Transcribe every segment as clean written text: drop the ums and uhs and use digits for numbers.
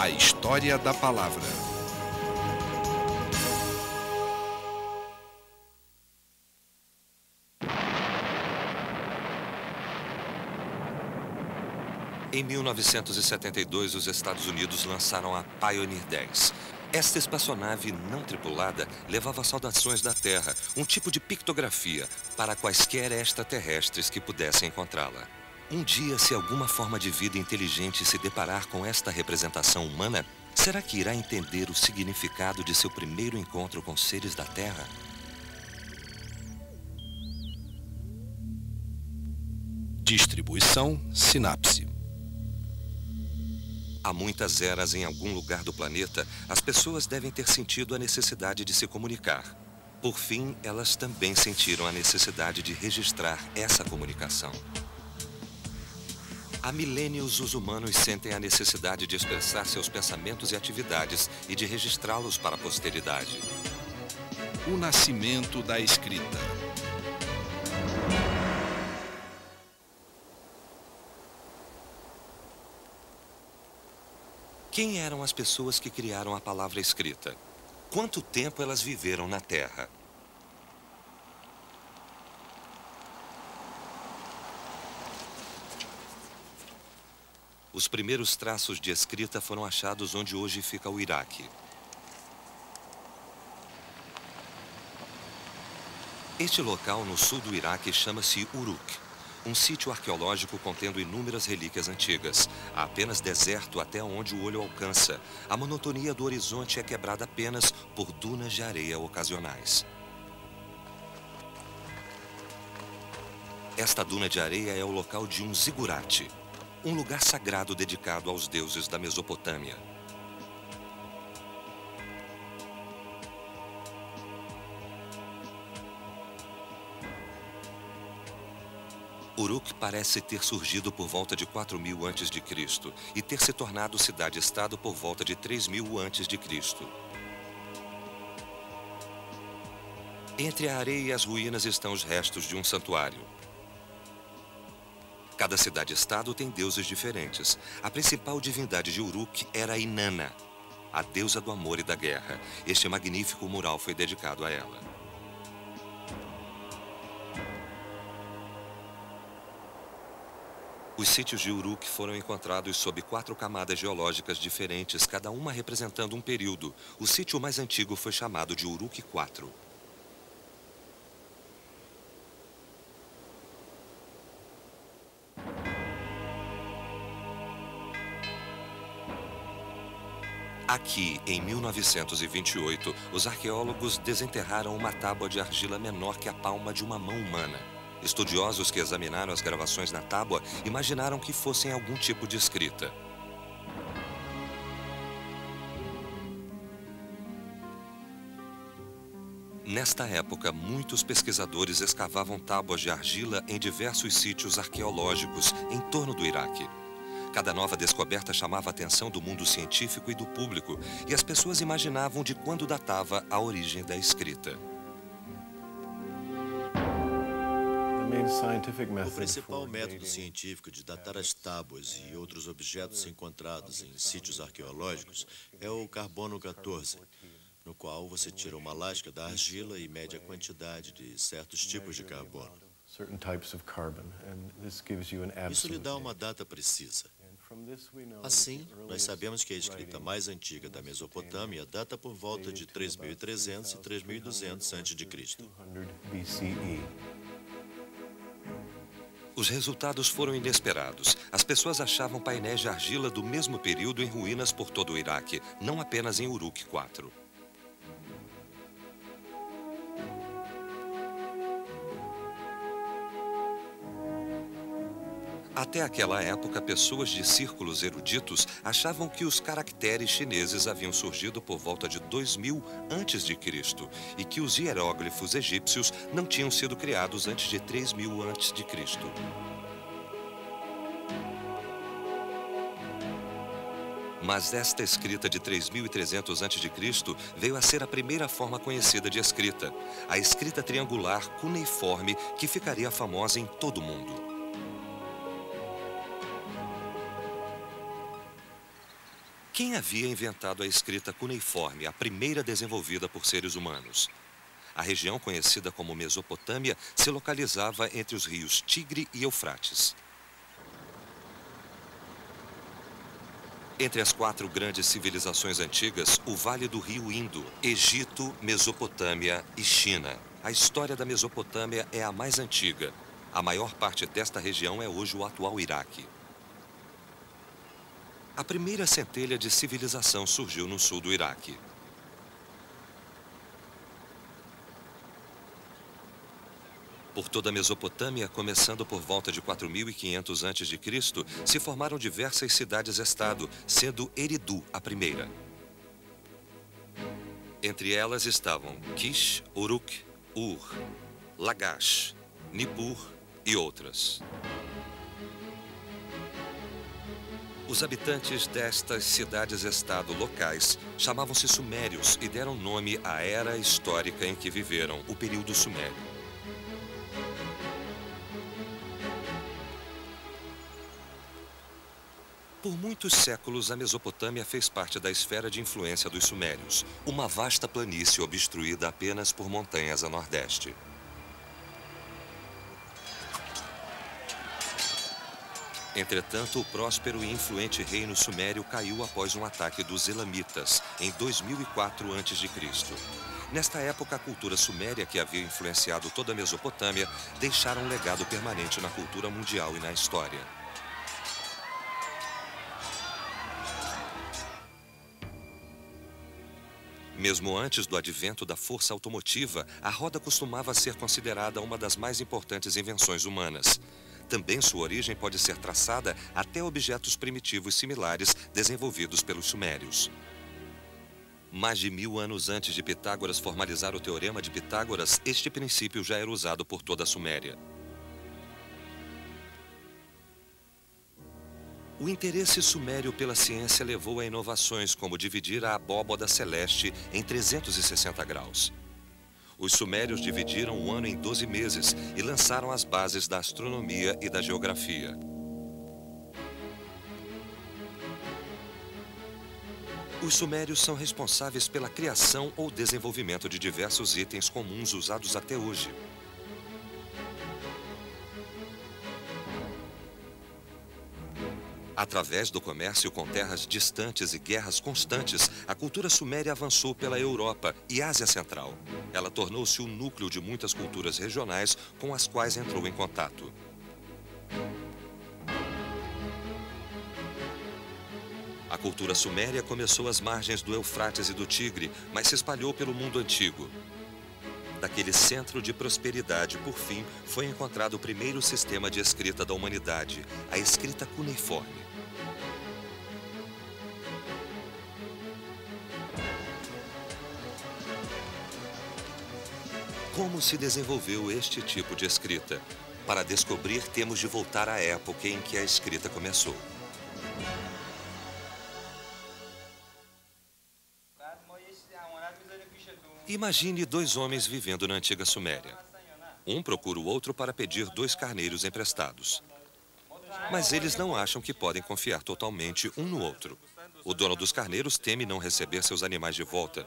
A história da palavra. Em 1972, os Estados Unidos lançaram a Pioneer 10. Esta espaçonave não tripulada levava saudações da Terra, um tipo de pictografia, para quaisquer extraterrestres que pudessem encontrá-la. Um dia, se alguma forma de vida inteligente se deparar com esta representação humana, será que irá entender o significado de seu primeiro encontro com seres da Terra? Distribuição Sinapse. Há muitas eras em algum lugar do planeta, as pessoas devem ter sentido a necessidade de se comunicar. Por fim, elas também sentiram a necessidade de registrar essa comunicação. Há milênios, os humanos sentem a necessidade de expressar seus pensamentos e atividades e de registrá-los para a posteridade. O nascimento da escrita. Quem eram as pessoas que criaram a palavra escrita? Quanto tempo elas viveram na Terra? Os primeiros traços de escrita foram achados onde hoje fica o Iraque. Este local no sul do Iraque chama-se Uruk, um sítio arqueológico contendo inúmeras relíquias antigas. Há apenas deserto até onde o olho alcança. A monotonia do horizonte é quebrada apenas por dunas de areia ocasionais. Esta duna de areia é o local de um zigurate, um lugar sagrado dedicado aos deuses da Mesopotâmia. Uruk parece ter surgido por volta de 4.000 a.C. e ter se tornado cidade-estado por volta de 3.000 a.C. Entre a areia e as ruínas estão os restos de um santuário. Cada cidade-estado tem deuses diferentes. A principal divindade de Uruk era Inanna, a deusa do amor e da guerra. Este magnífico mural foi dedicado a ela. Os sítios de Uruk foram encontrados sob 4 camadas geológicas diferentes, cada uma representando um período. O sítio mais antigo foi chamado de Uruk IV. Aqui, em 1928, os arqueólogos desenterraram uma tábua de argila menor que a palma de uma mão humana. Estudiosos que examinaram as gravações na tábua imaginaram que fossem algum tipo de escrita. Nesta época, muitos pesquisadores escavavam tábuas de argila em diversos sítios arqueológicos em torno do Iraque. Cada nova descoberta chamava a atenção do mundo científico e do público, e as pessoas imaginavam de quando datava a origem da escrita. O principal método científico de datar as tábuas e outros objetos encontrados em sítios arqueológicos é o carbono 14, no qual você tira uma lasca da argila e mede a quantidade de certos tipos de carbono. Isso lhe dá uma data precisa. Assim, nós sabemos que a escrita mais antiga da Mesopotâmia data por volta de 3.300 e 3.200 a.C. Os resultados foram inesperados. As pessoas achavam painéis de argila do mesmo período em ruínas por todo o Iraque, não apenas em Uruk IV. Até aquela época, pessoas de círculos eruditos achavam que os caracteres chineses haviam surgido por volta de 2000 a.C. e que os hieróglifos egípcios não tinham sido criados antes de 3000 a.C. Mas esta escrita de 3.300 a.C. veio a ser a primeira forma conhecida de escrita, a escrita triangular cuneiforme que ficaria famosa em todo o mundo. Quem havia inventado a escrita cuneiforme, a primeira desenvolvida por seres humanos? A região conhecida como Mesopotâmia se localizava entre os rios Tigre e Eufrates. Entre as 4 grandes civilizações antigas, o Vale do Rio Indo, Egito, Mesopotâmia e China. A história da Mesopotâmia é a mais antiga. A maior parte desta região é hoje o atual Iraque. A primeira centelha de civilização surgiu no sul do Iraque. Por toda a Mesopotâmia, começando por volta de 4.500 a.C., se formaram diversas cidades-estado, sendo Eridu a primeira. Entre elas estavam Kish, Uruk, Ur, Lagash, Nippur e outras. Os habitantes destas cidades-estado locais chamavam-se sumérios e deram nome à era histórica em que viveram, o período sumério. Por muitos séculos, a Mesopotâmia fez parte da esfera de influência dos sumérios, uma vasta planície obstruída apenas por montanhas a nordeste. Entretanto, o próspero e influente reino sumério caiu após um ataque dos Elamitas, em 2004 a.C. Nesta época, a cultura suméria, que havia influenciado toda a Mesopotâmia, deixara um legado permanente na cultura mundial e na história. Mesmo antes do advento da força automotiva, a roda costumava ser considerada uma das mais importantes invenções humanas. Também sua origem pode ser traçada até objetos primitivos similares desenvolvidos pelos sumérios. Mais de 1000 anos antes de Pitágoras formalizar o Teorema de Pitágoras, este princípio já era usado por toda a Suméria. O interesse sumério pela ciência levou a inovações como dividir a abóbada celeste em 360 graus. Os sumérios dividiram o ano em 12 meses e lançaram as bases da astronomia e da geografia. Os sumérios são responsáveis pela criação ou desenvolvimento de diversos itens comuns usados até hoje. Através do comércio com terras distantes e guerras constantes, a cultura suméria avançou pela Europa e Ásia Central. Ela tornou-se o núcleo de muitas culturas regionais com as quais entrou em contato. A cultura suméria começou às margens do Eufrates e do Tigre, mas se espalhou pelo mundo antigo. Daquele centro de prosperidade, por fim, foi encontrado o primeiro sistema de escrita da humanidade, a escrita cuneiforme. Como se desenvolveu este tipo de escrita? Para descobrir, temos de voltar à época em que a escrita começou. Imagine 2 homens vivendo na antiga Suméria. Um procura o outro para pedir 2 carneiros emprestados. Mas eles não acham que podem confiar totalmente um no outro. O dono dos carneiros teme não receber seus animais de volta.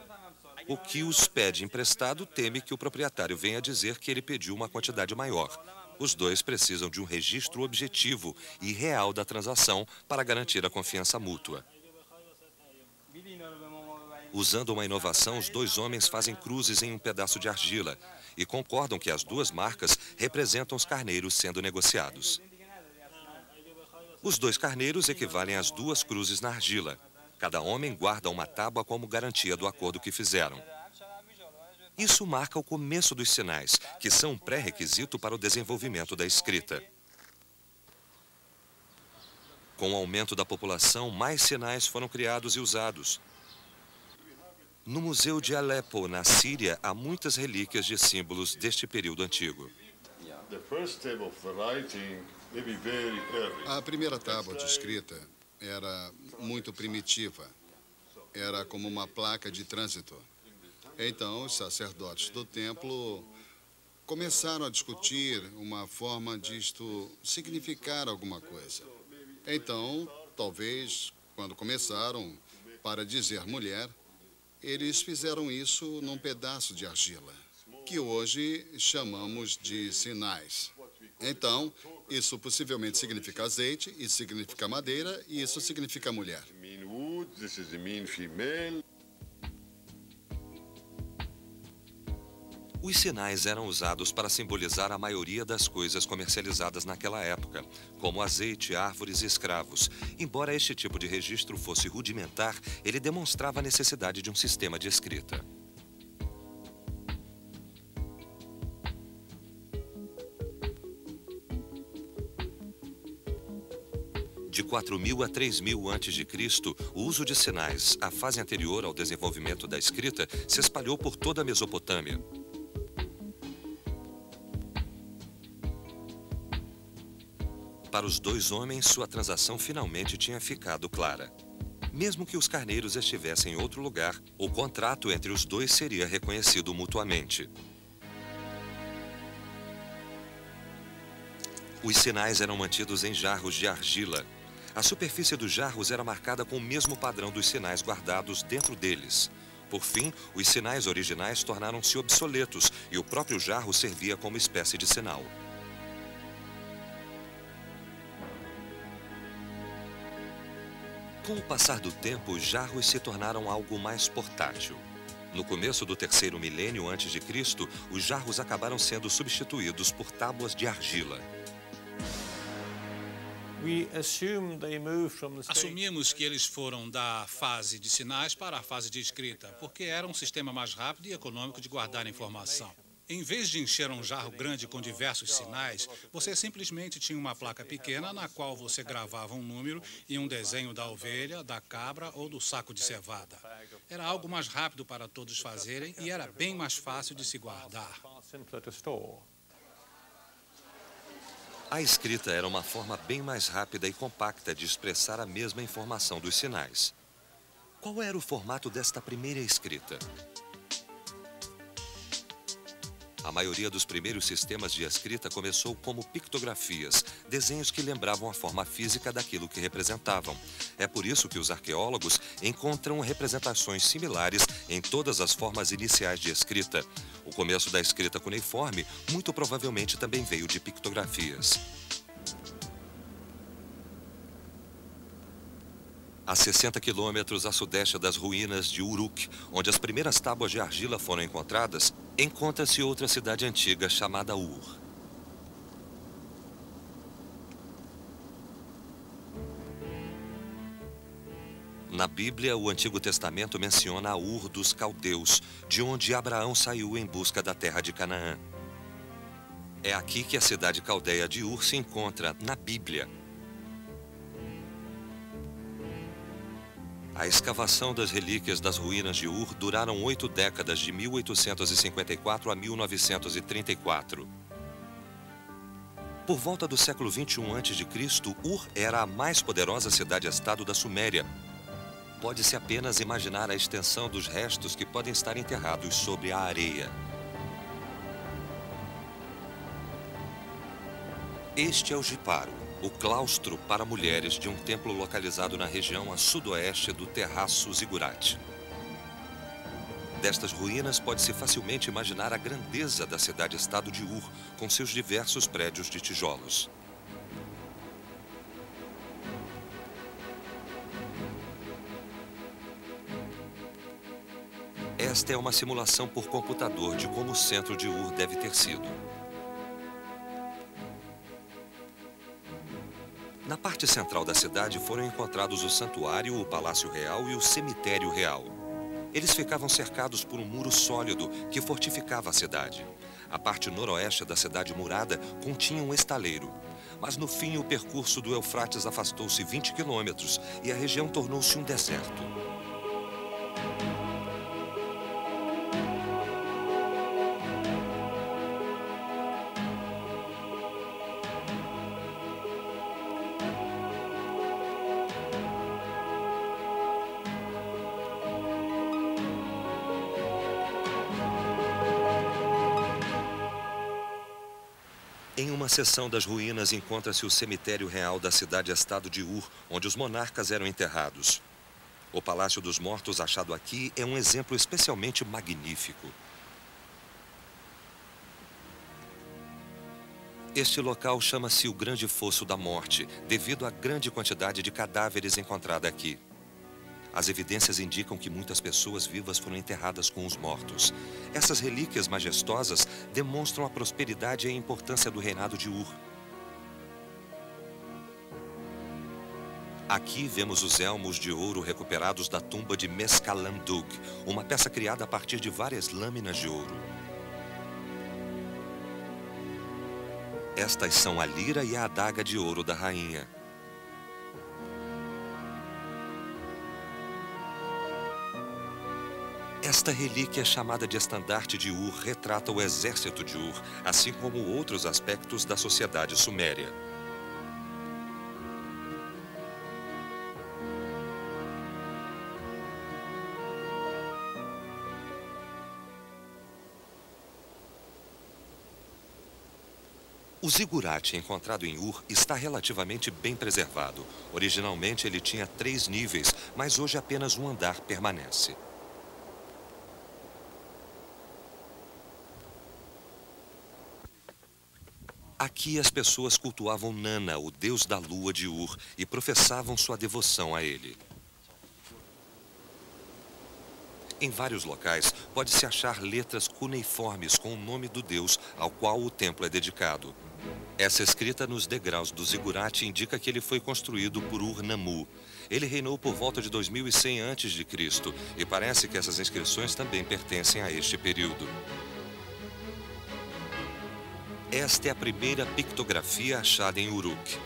O que os pede emprestado teme que o proprietário venha dizer que ele pediu uma quantidade maior. Os 2 precisam de um registro objetivo e real da transação para garantir a confiança mútua. Usando uma inovação, os 2 homens fazem cruzes em um pedaço de argila e concordam que as 2 marcas representam os carneiros sendo negociados. Os 2 carneiros equivalem às 2 cruzes na argila. Cada homem guarda uma tábua como garantia do acordo que fizeram. Isso marca o começo dos sinais, que são um pré-requisito para o desenvolvimento da escrita. Com o aumento da população, mais sinais foram criados e usados. No Museu de Alepo, na Síria, há muitas relíquias de símbolos deste período antigo. A primeira tábua de escrita era muito primitiva. Era como uma placa de trânsito. Então, os sacerdotes do templo começaram a discutir uma forma disto significar alguma coisa. Então, talvez, quando começaram, para dizer mulher, eles fizeram isso num pedaço de argila, que hoje chamamos de sinais. Então, isso possivelmente significa azeite, isso significa madeira e isso significa mulher. Os sinais eram usados para simbolizar a maioria das coisas comercializadas naquela época, como azeite, árvores e escravos. Embora este tipo de registro fosse rudimentar, ele demonstrava a necessidade de um sistema de escrita. De 4.000 a 3.000 a.C., o uso de sinais, a fase anterior ao desenvolvimento da escrita, se espalhou por toda a Mesopotâmia. Para os dois homens, sua transação finalmente tinha ficado clara. Mesmo que os carneiros estivessem em outro lugar, o contrato entre os dois seria reconhecido mutuamente. Os sinais eram mantidos em jarros de argila. A superfície dos jarros era marcada com o mesmo padrão dos sinais guardados dentro deles. Por fim, os sinais originais tornaram-se obsoletos e o próprio jarro servia como espécie de sinal. Com o passar do tempo, os jarros se tornaram algo mais portátil. No começo do terceiro milênio antes de Cristo, os jarros acabaram sendo substituídos por tábuas de argila. Assumimos que eles foram da fase de sinais para a fase de escrita, porque era um sistema mais rápido e econômico de guardar informação. Em vez de encher um jarro grande com diversos sinais, você simplesmente tinha uma placa pequena na qual você gravava um número e um desenho da ovelha, da cabra ou do saco de cevada. Era algo mais rápido para todos fazerem e era bem mais fácil de se guardar. A escrita era uma forma bem mais rápida e compacta de expressar a mesma informação dos sinais. Qual era o formato desta primeira escrita? A maioria dos primeiros sistemas de escrita começou como pictografias, desenhos que lembravam a forma física daquilo que representavam. É por isso que os arqueólogos encontram representações similares em todas as formas iniciais de escrita. O começo da escrita cuneiforme muito provavelmente também veio de pictografias. A 60 quilômetros a sudeste das ruínas de Uruk, onde as primeiras tábuas de argila foram encontradas, encontra-se outra cidade antiga chamada Ur. Na Bíblia, o Antigo Testamento menciona a Ur dos Caldeus, de onde Abraão saiu em busca da terra de Canaã. É aqui que a cidade caldeia de Ur se encontra, na Bíblia. A escavação das relíquias das ruínas de Ur duraram 8 décadas, de 1854 a 1934. Por volta do século 21 a.C., Ur era a mais poderosa cidade-estado da Suméria. Pode-se apenas imaginar a extensão dos restos que podem estar enterrados sobre a areia. Este é o Jiparo, o claustro para mulheres de um templo localizado na região a sudoeste do Terraço Zigurate. Destas ruínas pode-se facilmente imaginar a grandeza da cidade-estado de Ur, com seus diversos prédios de tijolos. Esta é uma simulação por computador de como o centro de Ur deve ter sido. Na parte central da cidade foram encontrados o santuário, o palácio real e o cemitério real. Eles ficavam cercados por um muro sólido que fortificava a cidade. A parte noroeste da cidade murada continha um estaleiro. Mas no fim o percurso do Eufrates afastou-se 20 quilômetros e a região tornou-se um deserto. Em uma seção das ruínas encontra-se o cemitério real da cidade-estado de Ur, onde os monarcas eram enterrados. O Palácio dos Mortos achado aqui é um exemplo especialmente magnífico. Este local chama-se o Grande Fosso da Morte, devido à grande quantidade de cadáveres encontrada aqui. As evidências indicam que muitas pessoas vivas foram enterradas com os mortos. Essas relíquias majestosas demonstram a prosperidade e a importância do reinado de Ur. Aqui vemos os elmos de ouro recuperados da tumba de Mescalandug, uma peça criada a partir de várias lâminas de ouro. Estas são a lira e a adaga de ouro da rainha. Esta relíquia, chamada de estandarte de Ur, retrata o exército de Ur, assim como outros aspectos da sociedade suméria. O zigurate encontrado em Ur está relativamente bem preservado. Originalmente ele tinha 3 níveis, mas hoje apenas um andar permanece. Aqui as pessoas cultuavam Nana, o deus da lua de Ur, e professavam sua devoção a ele. Em vários locais, pode-se achar letras cuneiformes com o nome do deus ao qual o templo é dedicado. Essa escrita nos degraus do zigurate indica que ele foi construído por Ur-Nammu. Ele reinou por volta de 2100 a.C. e parece que essas inscrições também pertencem a este período. Esta é a primeira pictografia achada em Uruk.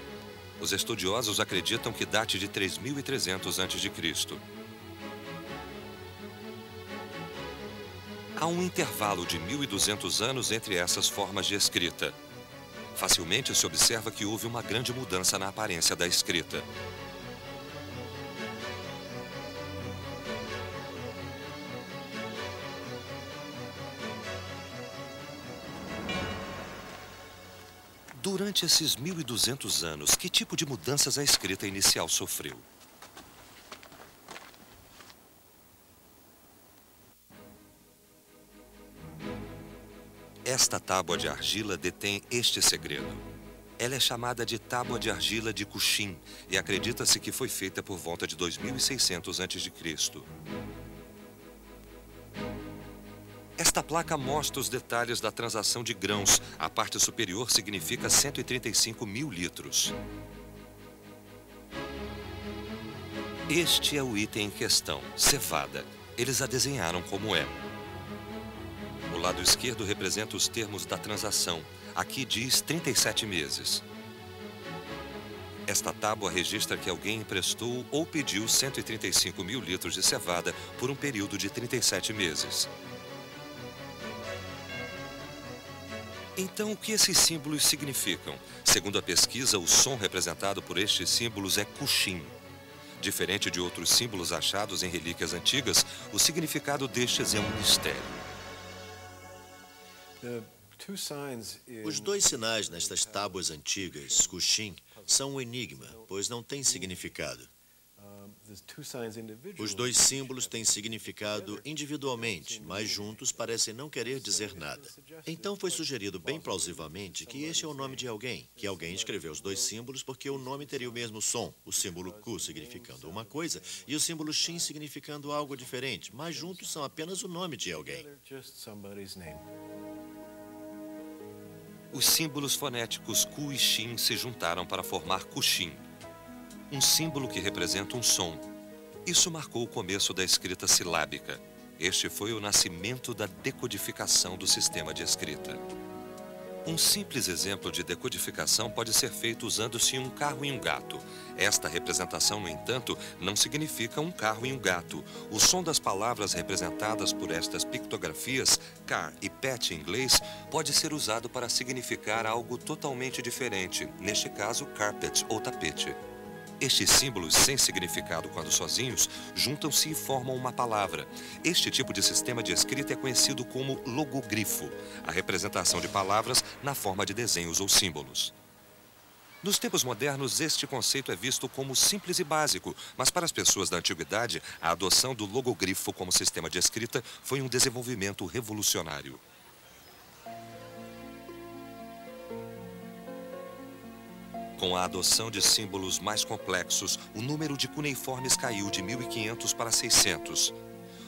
Os estudiosos acreditam que date de 3300 a.C. Há um intervalo de 1200 anos entre essas formas de escrita. Facilmente se observa que houve uma grande mudança na aparência da escrita. Durante esses 1200 anos, que tipo de mudanças a escrita inicial sofreu? Esta tábua de argila detém este segredo. Ela é chamada de tábua de argila de Kushim e acredita-se que foi feita por volta de 2600 a.C. Esta placa mostra os detalhes da transação de grãos. A parte superior significa 135 mil litros. Este é o item em questão, cevada. Eles a desenharam como é. O lado esquerdo representa os termos da transação. Aqui diz 37 meses. Esta tábua registra que alguém emprestou ou pediu 135 mil litros de cevada por um período de 37 meses. Então, o que esses símbolos significam? Segundo a pesquisa, o som representado por estes símbolos é Kushim. Diferente de outros símbolos achados em relíquias antigas, o significado destes é um mistério. Os 2 sinais nestas tábuas antigas, Kushim, são um enigma, pois não têm significado. Os 2 símbolos têm significado individualmente, mas juntos parecem não querer dizer nada. Então foi sugerido bem plausivelmente que este é o nome de alguém, que alguém escreveu os 2 símbolos porque o nome teria o mesmo som, o símbolo Ku significando uma coisa e o símbolo Shin significando algo diferente, mas juntos são apenas o nome de alguém. Os símbolos fonéticos Ku e Shin se juntaram para formar Kushim, um símbolo que representa um som. Isso marcou o começo da escrita silábica. Este foi o nascimento da decodificação do sistema de escrita. Um simples exemplo de decodificação pode ser feito usando-se um carro e um gato. Esta representação, no entanto, não significa um carro e um gato. O som das palavras representadas por estas pictografias, car e pet em inglês, pode ser usado para significar algo totalmente diferente, neste caso, carpet ou tapete. Estes símbolos, sem significado quando sozinhos, juntam-se e formam uma palavra. Este tipo de sistema de escrita é conhecido como logogrifo, a representação de palavras na forma de desenhos ou símbolos. Nos tempos modernos, este conceito é visto como simples e básico, mas para as pessoas da antiguidade, a adoção do logogrifo como sistema de escrita foi um desenvolvimento revolucionário. Com a adoção de símbolos mais complexos, o número de cuneiformes caiu de 1.500 para 600.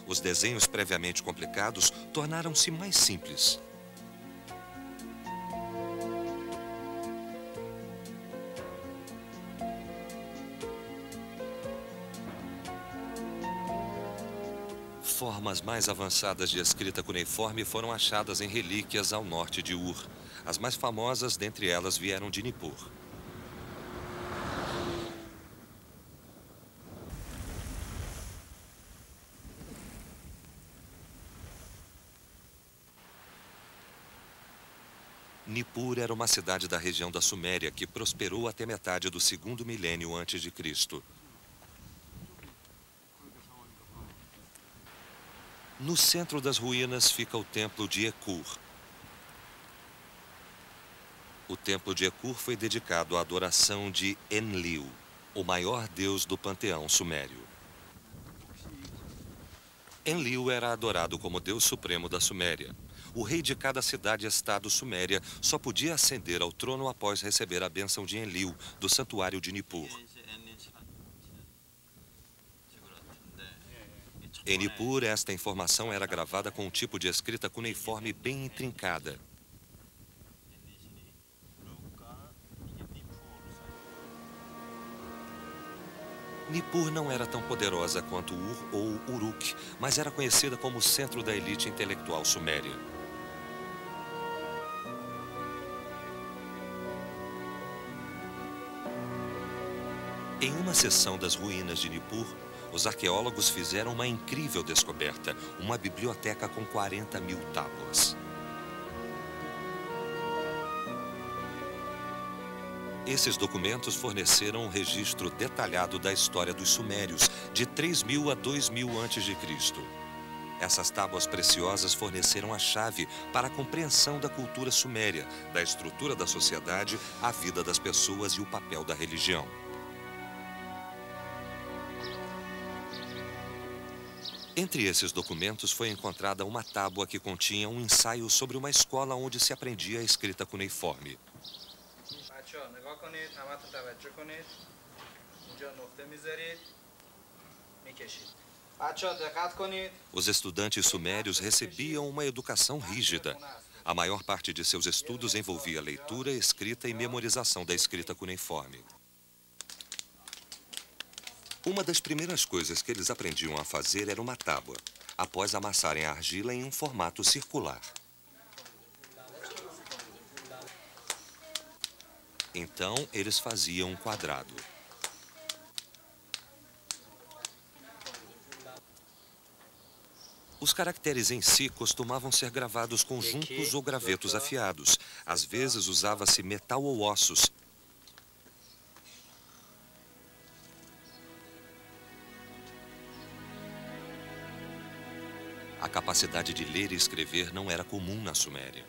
Os desenhos previamente complicados tornaram-se mais simples. Formas mais avançadas de escrita cuneiforme foram achadas em relíquias ao norte de Ur. As mais famosas dentre elas vieram de Nippur. Nippur era uma cidade da região da Suméria que prosperou até metade do segundo milênio antes de Cristo. No centro das ruínas fica o templo de Ekur. O templo de Ekur foi dedicado à adoração de Enlil, o maior deus do panteão sumério. Enlil era adorado como deus supremo da Suméria. O rei de cada cidade-estado suméria só podia ascender ao trono após receber a bênção de Enlil, do santuário de Nippur. Em Nippur, esta informação era gravada com um tipo de escrita cuneiforme bem intrincada. Nippur não era tão poderosa quanto Ur ou Uruk, mas era conhecida como o centro da elite intelectual suméria. Em uma seção das ruínas de Nippur, os arqueólogos fizeram uma incrível descoberta, uma biblioteca com 40.000 tábuas. Esses documentos forneceram um registro detalhado da história dos sumérios, de 3.000 a 2.000 a.C. Essas tábuas preciosas forneceram a chave para a compreensão da cultura suméria, da estrutura da sociedade, a vida das pessoas e o papel da religião. Entre esses documentos foi encontrada uma tábua que continha um ensaio sobre uma escola onde se aprendia a escrita cuneiforme. Os estudantes sumérios recebiam uma educação rígida. A maior parte de seus estudos envolvia leitura, escrita e memorização da escrita cuneiforme. Uma das primeiras coisas que eles aprendiam a fazer era uma tábua, após amassarem a argila em um formato circular. Então, eles faziam um quadrado. Os caracteres em si costumavam ser gravados com juncos ou gravetos afiados. Às vezes usava-se metal ou ossos. A capacidade de ler e escrever não era comum na Suméria.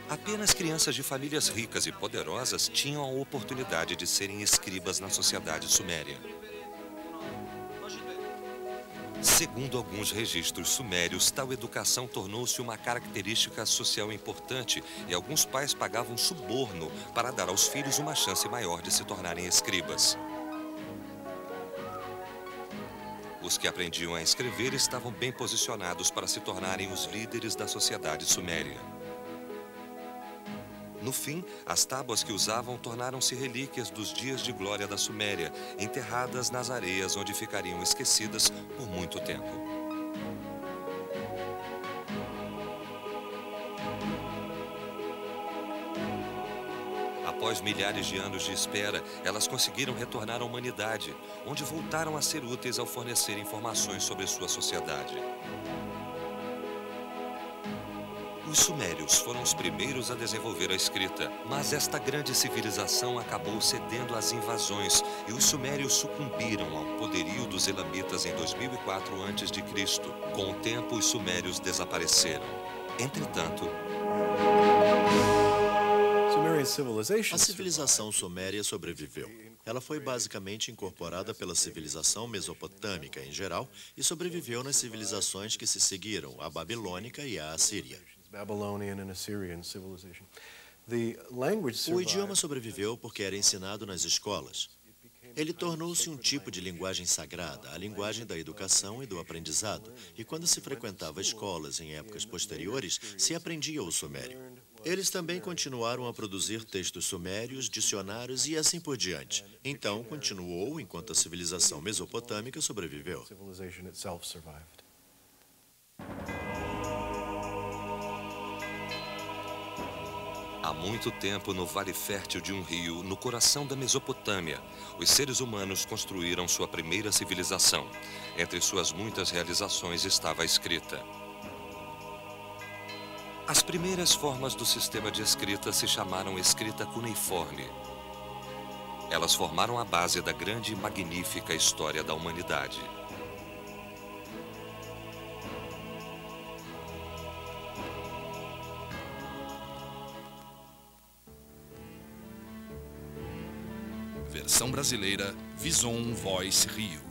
Apenas crianças de famílias ricas e poderosas tinham a oportunidade de serem escribas na sociedade suméria. Segundo alguns registros sumérios, tal educação tornou-se uma característica social importante e alguns pais pagavam suborno para dar aos filhos uma chance maior de se tornarem escribas. Os que aprendiam a escrever estavam bem posicionados para se tornarem os líderes da sociedade suméria. No fim, as tábuas que usavam tornaram-se relíquias dos dias de glória da Suméria, enterradas nas areias onde ficariam esquecidas por muito tempo. Após milhares de anos de espera, elas conseguiram retornar à humanidade, onde voltaram a ser úteis ao fornecer informações sobre sua sociedade. Os sumérios foram os primeiros a desenvolver a escrita, mas esta grande civilização acabou cedendo às invasões e os sumérios sucumbiram ao poderio dos elamitas em 2004 a.C. Com o tempo, os sumérios desapareceram. Entretanto, A civilização suméria sobreviveu. Ela foi basicamente incorporada pela civilização mesopotâmica em geral e sobreviveu nas civilizações que se seguiram, a babilônica e a assíria. O idioma sobreviveu porque era ensinado nas escolas. Ele tornou-se um tipo de linguagem sagrada, a linguagem da educação e do aprendizado. E quando se frequentava escolas em épocas posteriores, se aprendia o sumério. Eles também continuaram a produzir textos sumérios, dicionários e assim por diante. Então, continuou enquanto a civilização mesopotâmica sobreviveu. Há muito tempo, no vale fértil de um rio, no coração da Mesopotâmia, os seres humanos construíram sua primeira civilização. Entre suas muitas realizações estava a escrita. As primeiras formas do sistema de escrita se chamaram escrita cuneiforme. Elas formaram a base da grande e magnífica história da humanidade. Versão brasileira, Vison Voice Rio.